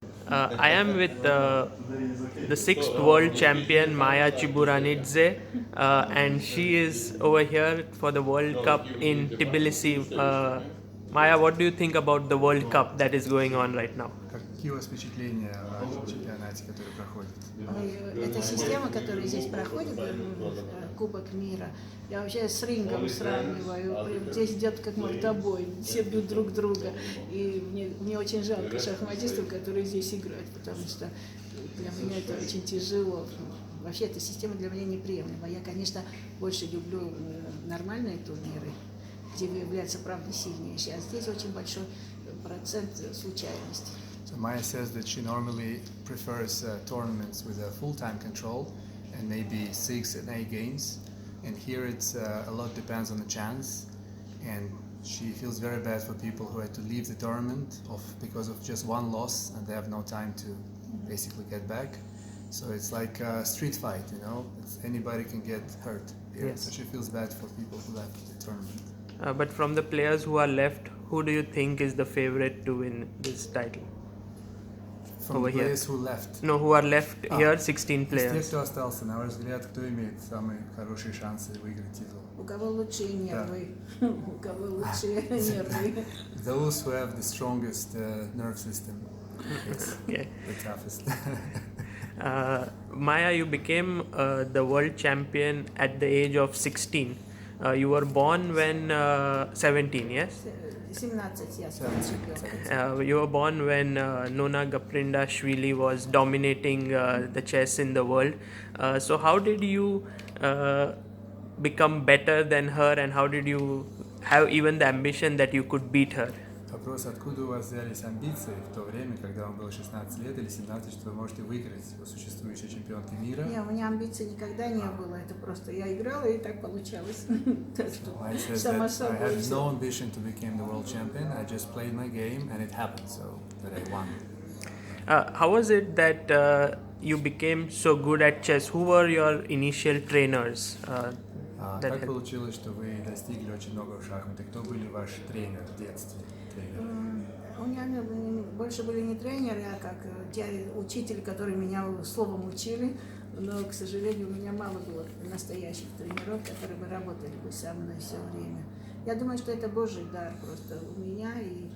I am with the sixth world champion Maia Chiburdanidze, and she is over here for the World Cup in Tbilisi. Maya, what do you think about the World Cup that is going on right now? Какие у вас впечатления о чемпионате, который проходит? Эта система, которая здесь проходит, Кубок мира, я вообще с рингом сравниваю. Здесь идет как мордобой, все бьют друг друга. И мне очень жалко шахматистов, которые здесь играют, потому что для меня это очень тяжело. Вообще эта система для меня неприемлема. Я, конечно, больше люблю нормальные турниры, где выявляется правда сильнейший. А здесь очень большой процент случайностей. So Maya says that she normally prefers tournaments with a full-time control and maybe 6 and 8 games. And here it's a lot depends on the chance. And she feels very bad for people who had to leave the tournament because of just one loss and they have no time to basically get back. So it's like a street fight, you know. Anybody can get hurt here. Yes. So she feels bad for people who left the tournament. But from the players who are left, who do you think is the favorite to win this title? From the players who left. No, who are left here, 16 Из тех, players. кто остался, на ваш взгляд, кто имеет самые хорошие шансы выиграть титул? У кого лучшие нервы, у кого лучшие нервы. Those who have the strongest nerve system. It's Okay. the toughest. Maya, you became the world champion at the age of 16. You were born when 17, yes? 17 я стала чемпионкой. You were born when Nona Gaprindashvili was dominating the chess in the world. So how did you become better than her, and how did you have even the ambition that you could beat her? Вопрос, откуда у вас взялись амбиции в то время, когда вам было 16 лет или 17, что вы можете выиграть у существующей чемпионки мира? Не, у меня амбиций никогда не было, это просто я играла и так получалось. I said Само that I собой. had no ambition to become the world champion. I just played my game and it happened, so that I won. How was it that you became so good at chess? Who were your initial trainers? That Как helped? получилось, что вы достигли очень много в шахмате? Кто были ваши тренеры в детстве? У меня больше были не тренеры, а как учители, которые меня словом учили. Но, к сожалению, у меня мало было настоящих тренеров, которые бы работали бы со мной все время. Я думаю, что это Божий дар просто у меня, и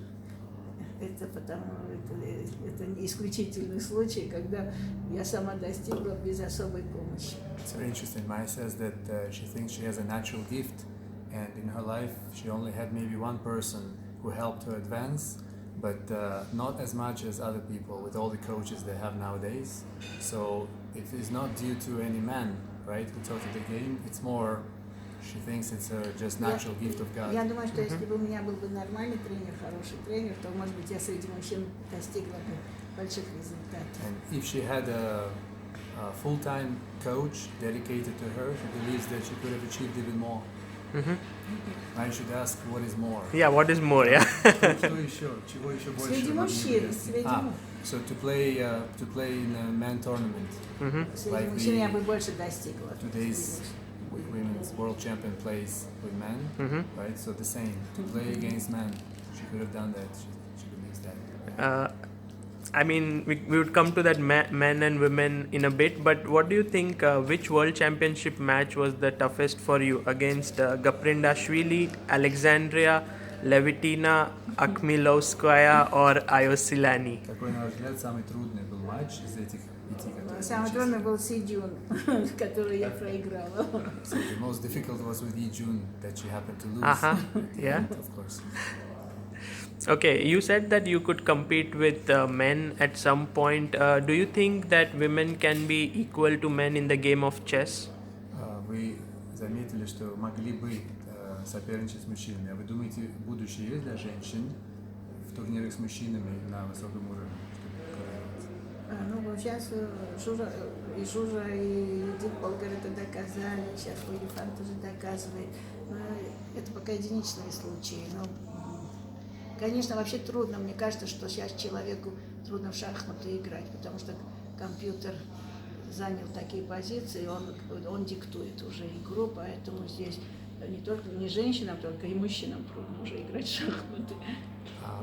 это исключительный случай, когда я сама достигла без особой помощи. It's very interesting. Maya says that she thinks she has a natural gift, and in her life she only had maybe one person who helped her advance, but not as much as other people with all the coaches they have nowadays. So it is not due to any man, right, who taught her the game. It's more, she thinks it's a just natural gift of God. Я думаю, что если бы у меня был бы нормальный тренер, хороший тренер, то, может быть, я среди мужчин достигла бы больших результатов. And if she had a full-time coach dedicated to her, she believes that she could have achieved even more. I should ask, what is more? Yeah, what is more? Yeah. Что еще? Чего еще больше? Среди мужчин, среди So to play in a man tournament, Среди мужчин я бы больше достигла. today's women's world champion plays with men, right? So the same, to play against men, she could have done that. She believes that. I mean, we would come to that men and women in a bit, but what do you think, which world championship match was the toughest for you? Against Gaprindashvili, Alexandria, Levitina, Akhmilovskaya or Iosilani? Какой, на ваш взгляд, самый трудный был матч из этих пяти, которые Самый вы трудный был Сидюн, который я проиграла. So the most difficult was with Yi Jun that she happened to lose. Yeah. Of course. Okay, you said that you could compete with men at some point. Do you think that women can be equal to men in the game of chess? Вы заметили, что могли бы соперничать с мужчинами. А вы думаете, будущее есть для женщин в турнирах с мужчинами на высоком уровне? Ну, сейчас Жужа, и Юдит Болгар это доказали, сейчас Лилифан тоже доказывает. Но это пока единичные случаи. Но, конечно, вообще трудно. Мне кажется, что сейчас человеку трудно в шахматы играть, потому что компьютер занял такие позиции, он диктует уже игру, поэтому здесь не женщинам только, и мужчинам трудно уже играть в шахматы.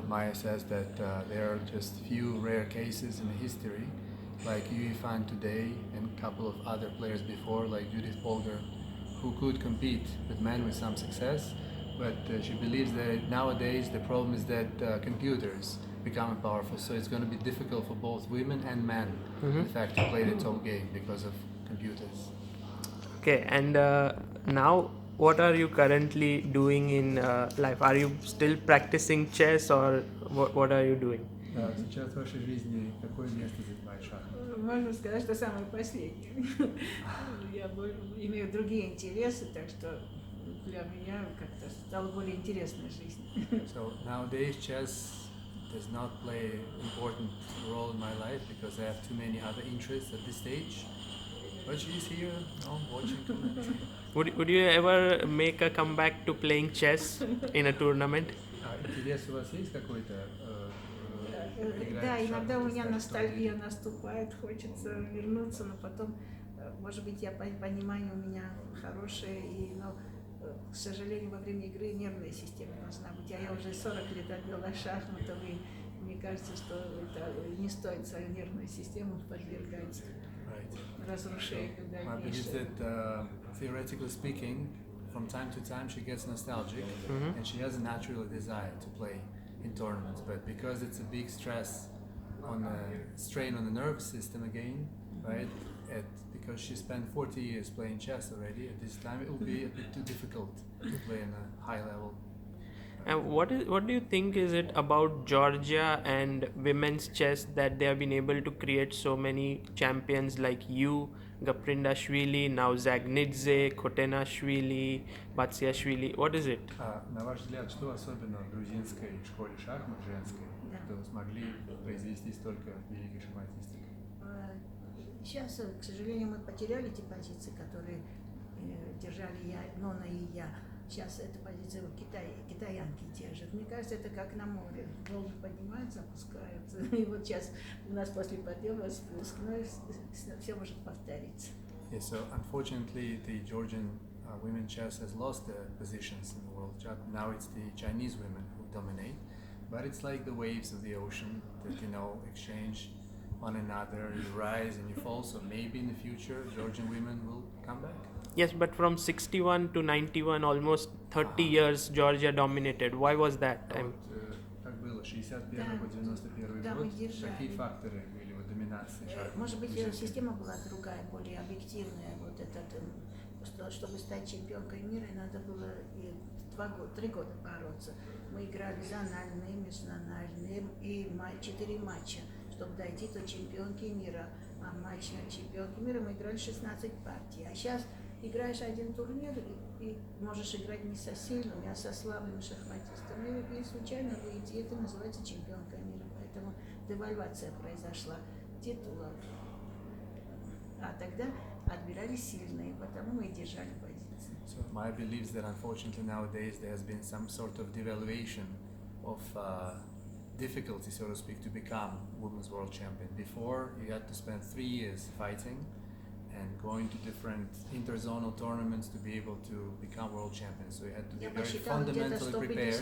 Maya says that there are just few rare cases in history, like Yui Fan today and a couple of other players before, like Judith Polgar, who could compete with men with some success. But she believes that nowadays the problem is that computers become powerful, so it's going to be difficult for both women and men, in fact, to play the top game because of computers. Okay, and now what are you currently doing in life? Are you still practicing chess or what are you doing? Сейчас в вашей жизни какое место занимает шахматы? Можно сказать, что самое последнее. Я имею другие интересы, так что для меня как-то стала более интересная жизнь. So nowadays chess does not play an important role in my life because I have too many other interests at this stage. But she's here, watching tournament. Would you ever make a comeback to playing chess in a tournament? Интерес у вас есть какой-то? Да, иногда у меня ностальгия наступает, хочется вернуться, но потом, может быть, я понимание у меня хорошее, но, к сожалению, во время игры нервная система должна быть. А я уже 40 лет отдала шахматам, и мне кажется, что это не стоит свою нервную систему подвергать разрушению I believe that, theoretically speaking, from time to time she gets nostalgic, and she has a natural desire to play in tournaments, but because it's a big strain on the nervous system again, right? Because she spent 40 years playing chess already, at this time it will be a bit too difficult to play on a high level. And what do you think is it about Georgia and women's chess that they have been able to create so many champions like you, Gaprindashvili, now Zagnidze, Khotenashvili, Batsiashvili? What is it? На ваш взгляд, что особенно в грузинской школе шахмат женской, что смогли произвести столько великих шахматисток? Сейчас, к сожалению, мы потеряли те позиции, которые держали Нона и я. Сейчас эта позиция китаянки держат. Мне кажется, это как на море. Волны поднимаются, опускаются. И вот сейчас у нас после подъема спуск, но все может повториться. Yeah, so unfortunately, the Georgian women chess has lost their positions in the world. Now it's the Chinese women who dominate, but it's like the waves of the ocean that exchange one another. You rise and you fall. So maybe in the future, Georgian women will come back. Yes, but from 61 to 91, almost 30 years, Georgia dominated. Why was that? Как было 61 по 91 Да, год? мы держали. Какие факторы были в доминации шахмат? Может быть, система была другая, более объективная. Вот чтобы стать чемпионкой мира, надо было 3 года бороться. Мы играли зональные, межзональные и 4 матча, чтобы дойти до чемпионки мира. А матч чемпионки мира мы играли 16 партий. А сейчас играешь один турнир и можешь играть не со сильными, а со слабыми шахматистами. И случайно выйти, это называется чемпионка мира. Поэтому девальвация произошла титулов. А тогда отбирали сильные, потому мы и держали позиции. So Maya believes that unfortunately nowadays there has been some sort of devaluation of difficulty, so to speak, to become women's world champion. Before, you had to spend 3 years fighting and going to different interzonal tournaments to be able to become world champion. So you had to be very fundamentally prepared,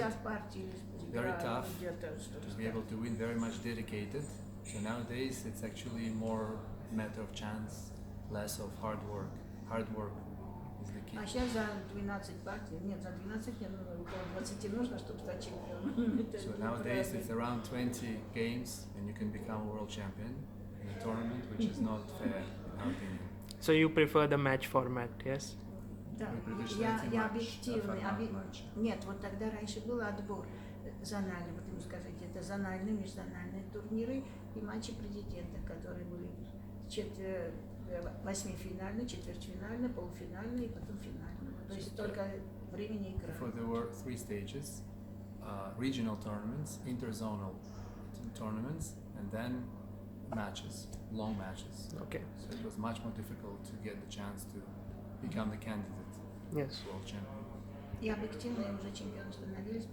very tough, to be able to win, very much dedicated. So nowadays it's actually more a matter of chance, less of hard work. Hard work is the key. А сейчас за 12 партий, нет, за 12 нет, около 20 нужно, чтобы стать чемпионом. So nowadays it's around 20 games and you can become a world champion in a tournament, which is not fair in our opinion. So you prefer the match format, yes? Да, я объективный. Нет, вот тогда раньше был отбор зональный, вот ему скажите, это зональные, межзональные турниры и матчи президента, которые были 8-финальные, четвертьфинальные, полуфинальные и потом финальные. То есть только времени игры. So there were 3 stages, regional tournaments, interzonal tournaments, and then matches, long matches. Okay. So it was much more difficult to get the chance to become the candidate Yes. world champion. И объективные уже чемпионы становились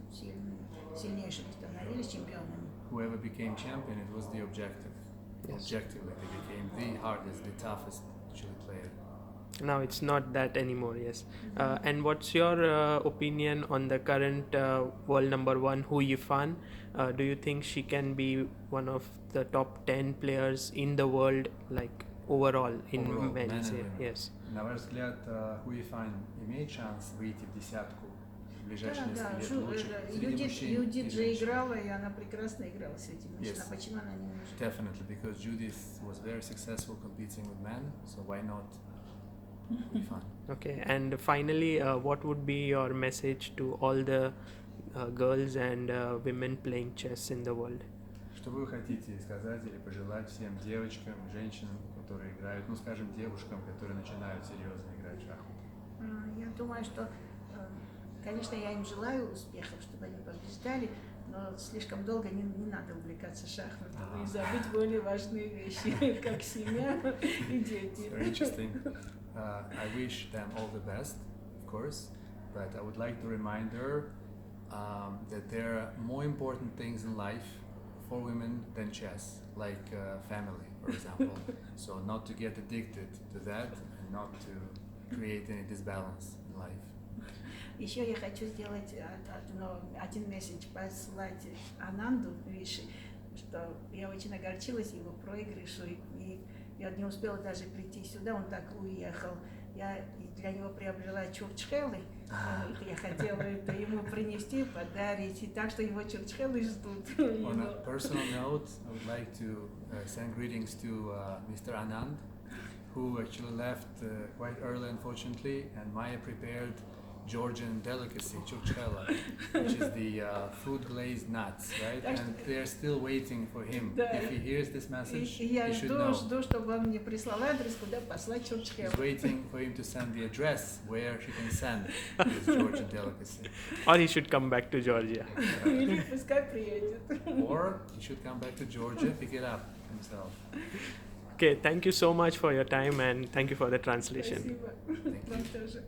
сильнейшими, становились чемпионами. Whoever became champion, it was the objective. Yes. Objectively, they became the hardest, the toughest actually player. Now it's not that anymore, yes. And what's your opinion on the current world number one, Hu Yifan? Do you think she can be one of the top 10 players in the world, like overall in Overall, men men's? and women. Yes. На ваш взгляд, Хуифань имеет шанс выйти в десятку в ближайшие Да, несколько лет лучших среди Юдит, мужчин Юдит и же женщин? играла, и она прекрасно играла с этими мужчинами. Yes. Почему она не может? Definitely, because Judith was very successful competing with men, so why not Huifan? Okay, and finally, what would be your message to all the girls and women playing chess in the world? Что вы хотите сказать или пожелать всем девочкам, женщинам, которые играют, ну скажем, девушкам, которые начинают серьезно играть в шахматы? Я думаю, что, конечно, я им желаю успехов, чтобы они побеждали, но слишком долго не надо увлекаться шахматами и забыть более важные вещи, как семья и дети. Very interesting. I wish them all the best, of course, but I would like to remind her that there are more important things in life for women than chess, like family, for example. So not to get addicted to that and not to create any disbalance in life. Еще я хочу сделать один месседж, послать Ананду Виши, что я очень огорчилась его проигрышу, и я не успела даже прийти сюда, он так уехал. Я для него приобрела чурчхелы, я хотела это ему принести, подарить, и так что его чурчхелы ждут. On a personal note, I would like to send greetings to Mr. Anand, who actually left quite early, unfortunately, and Maya prepared Georgian delicacy, churchhela, which is the food glazed nuts, right? And they're still waiting for him. If he hears this message, he should know. Жду, чтобы он мне прислал адрес, куда послать чурчхелы. He's waiting for him to send the address where he can send this Georgian delicacy. Or he should come back to Georgia. Или пускай приедет. Or he should come back to Georgia, pick it up himself. Okay, thank you so much for your time and thank you for the translation. Спасибо. Thank you. Вам тоже.